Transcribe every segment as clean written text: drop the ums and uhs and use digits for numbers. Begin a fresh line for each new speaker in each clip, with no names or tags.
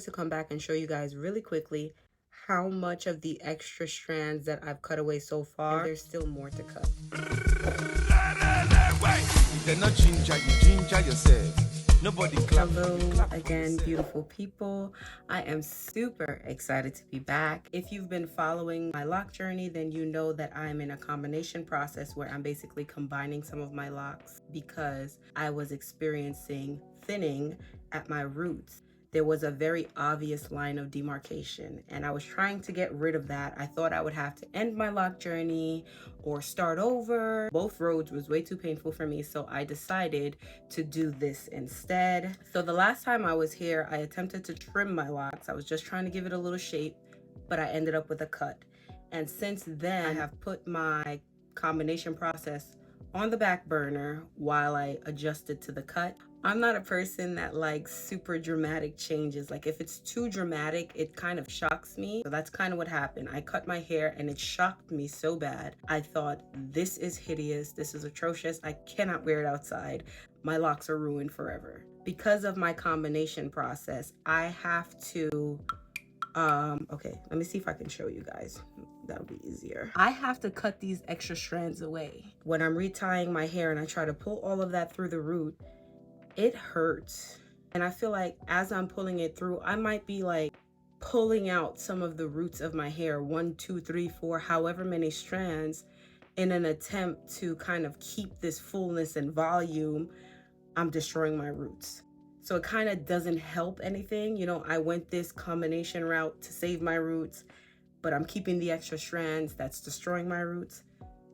To come back and show you guys really quickly how much of the extra strands that I've cut away so far, and there's still more to cut.
They're not ginger, you ginger yourself. Nobody clap.
Hello again, beautiful people. I am super excited to be back. If you've been following my lock journey, then you know that I'm in a combination process where I'm basically combining some of my locks because I was experiencing thinning at my roots. There was a very obvious line of demarcation and I was trying to get rid of that. I thought I would have to end my lock journey or start over. Both roads was way too painful for me, so I decided to do this instead. So the last time I was here, I attempted to trim my locks. I was just trying to give it a little shape, but I ended up with a cut. And since then, I have put my combination process on the back burner while I adjusted to the cut. I'm not a person that likes super dramatic changes. Like if it's too dramatic, it kind of shocks me. So that's kind of what happened. I cut my hair and it shocked me so bad. I thought, this is hideous. This is atrocious. I cannot wear it outside. My locks are ruined forever. Because of my combination process, I have to, okay, let me see if I can show you guys. That'll be easier. I have to cut these extra strands away. When I'm retying my hair and I try to pull all of that through the root, it hurts. And I feel like as I'm pulling it through, I might be like pulling out some of the roots of my hair, 1, 2, 3, 4, however many strands, in an attempt to kind of keep this fullness and volume. I'm destroying my roots. So it kind of doesn't help anything. You know, I went this combination route to save my roots, but I'm keeping the extra strands that's destroying my roots.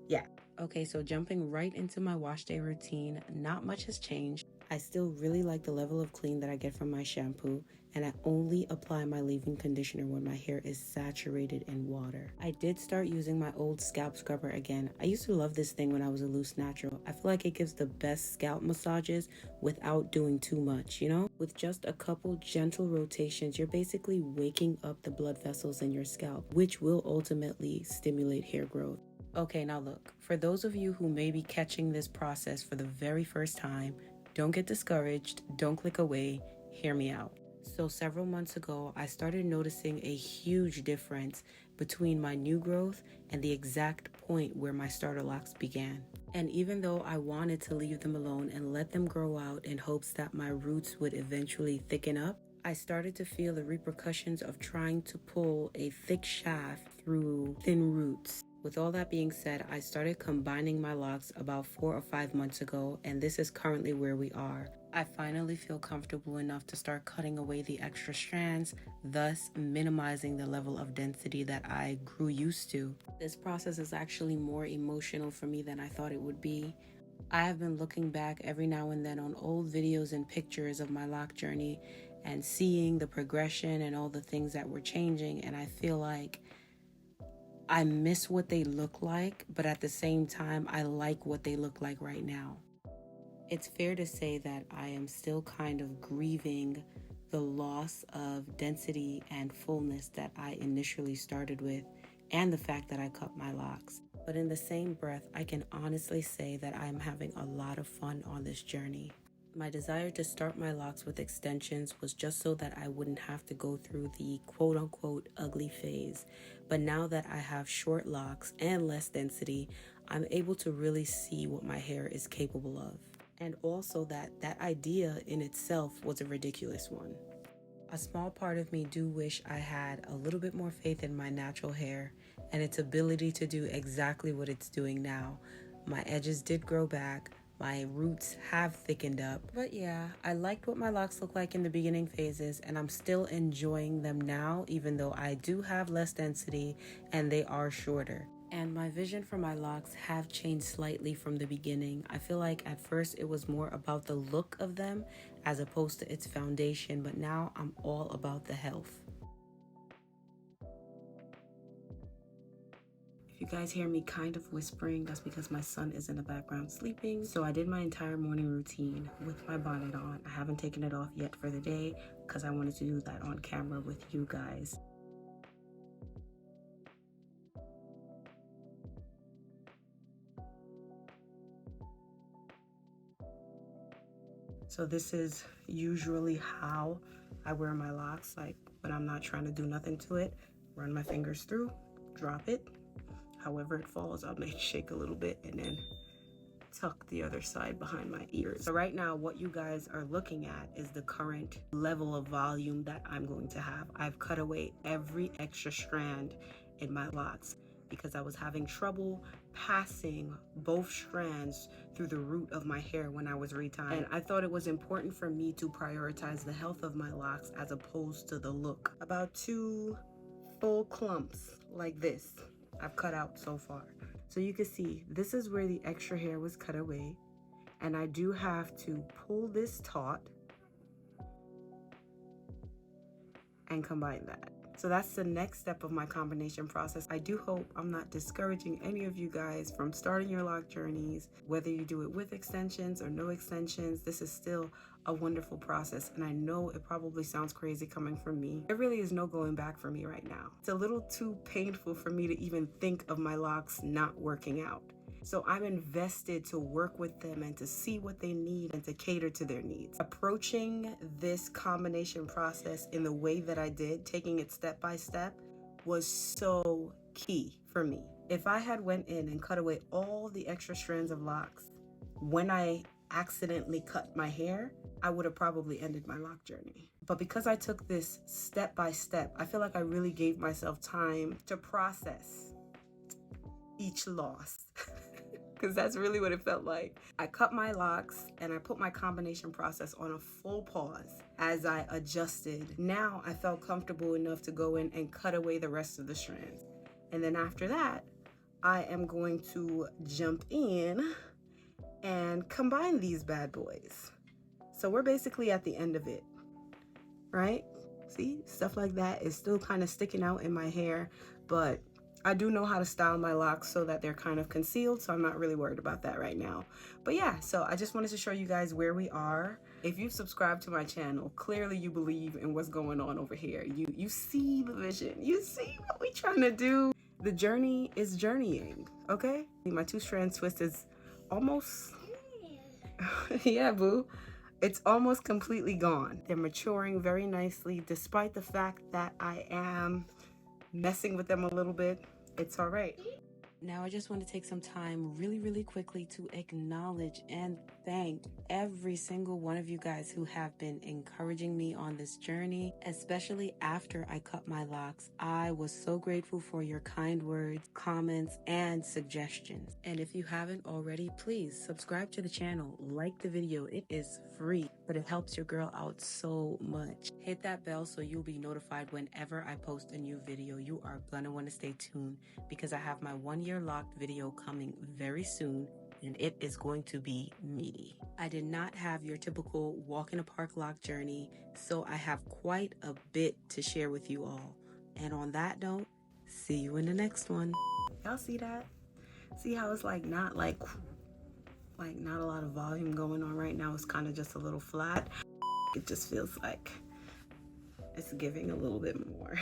Yeah. Okay, so jumping right into my wash day routine, not much has changed. I still really like the level of clean that I get from my shampoo, and I only apply my leave-in conditioner when my hair is saturated in water. I did start using my old scalp scrubber again. I used to love this thing when I was a loose natural. I feel like it gives the best scalp massages without doing too much, you know? With just a couple gentle rotations, you're basically waking up the blood vessels in your scalp, which will ultimately stimulate hair growth. Okay, now look, for those of you who may be catching this process for the very first time, don't get discouraged, don't click away, hear me out. So several months ago, I started noticing a huge difference between my new growth and the exact point where my starter locks began. And even though I wanted to leave them alone and let them grow out in hopes that my roots would eventually thicken up, I started to feel the repercussions of trying to pull a thick shaft through thin roots. With all that being said, I started combining my locks about 4 or 5 months ago, and this is currently where we are. I finally feel comfortable enough to start cutting away the extra strands, thus minimizing the level of density that I grew used to. This process is actually more emotional for me than I thought it would be. I have been looking back every now and then on old videos and pictures of my lock journey and seeing the progression and all the things that were changing, and I feel like I miss what they look like, but at the same time, I like what they look like right now. It's fair to say that I am still kind of grieving the loss of density and fullness that I initially started with, and the fact that I cut my locks. But in the same breath, I can honestly say that I am having a lot of fun on this journey. My desire to start my locks with extensions was just so that I wouldn't have to go through the quote-unquote ugly phase. But now that I have short locks and less density, I'm able to really see what my hair is capable of. And also that idea in itself was a ridiculous one. A small part of me do wish I had a little bit more faith in my natural hair and its ability to do exactly what it's doing now. My edges did grow back. My roots have thickened up. But yeah, I liked what my locks looked like in the beginning phases, and I'm still enjoying them now, even though I do have less density and they are shorter. And my vision for my locks have changed slightly from the beginning. I feel like at first it was more about the look of them as opposed to its foundation, but now I'm all about the health. If you guys hear me kind of whispering, that's because my son is in the background sleeping. So I did my entire morning routine with my bonnet on. I haven't taken it off yet for the day because I wanted to do that on camera with you guys. So this is usually how I wear my locks like when I'm not trying to do nothing to it. Run my fingers through, drop it. However it falls, I may shake a little bit and then tuck the other side behind my ears. So right now, what you guys are looking at is the current level of volume that I'm going to have. I've cut away every extra strand in my locks because I was having trouble passing both strands through the root of my hair when I was retying. And I thought it was important for me to prioritize the health of my locks as opposed to the look. About 2 full clumps like this I've cut out so far. So you can see this is where the extra hair was cut away, and I do have to pull this taut and combine that. So that's the next step of my combination process. I do hope I'm not discouraging any of you guys from starting your lock journeys, whether you do it with extensions or no extensions. This is still a wonderful process, and I know it probably sounds crazy coming from me. There really is no going back for me right now. It's a little too painful for me to even think of my locks not working out. So I'm invested to work with them and to see what they need and to cater to their needs. Approaching this combination process in the way that I did, taking it step by step, was so key for me. If I had went in and cut away all the extra strands of locks when I accidentally cut my hair, I would have probably ended my lock journey. But because I took this step by step, I feel like I really gave myself time to process each loss. Because that's really what it felt like. I cut my locks and I put my combination process on a full pause as I adjusted. Now I felt comfortable enough to go in and cut away the rest of the strands. And then after that, I am going to jump in and combine these bad boys. So we're basically at the end of it, right? See, stuff like that is still kind of sticking out in my hair, but I do know how to style my locks so that they're kind of concealed, so I'm not really worried about that right now. But yeah, so I just wanted to show you guys where we are. If you've subscribed to my channel, clearly you believe in what's going on over here. You see the vision. You see what we're trying to do. The journey is journeying, okay? My 2-strand twist is almost... yeah, boo. It's almost completely gone. They're maturing very nicely, despite the fact that I am messing with them a little bit. It's all right. Now I just want to take some time really quickly to acknowledge and thank every single one of you guys who have been encouraging me on this journey, especially after I cut my locks. I was so grateful for your kind words, comments, and suggestions. And if you haven't already, please subscribe to the channel, like the video. It is free, but it helps your girl out so much. Hit that bell so you'll be notified whenever I post a new video. You are gonna want to stay tuned because I have my 1-year locked video coming very soon, and it is going to be meaty. I did not have your typical walk in a park lock journey, so I have quite a bit to share with you all. And on that note, see you in the next one. Y'all see that? See how it's like not a lot of volume going on right now. It's kind of just a little flat. It just feels like it's giving a little bit more.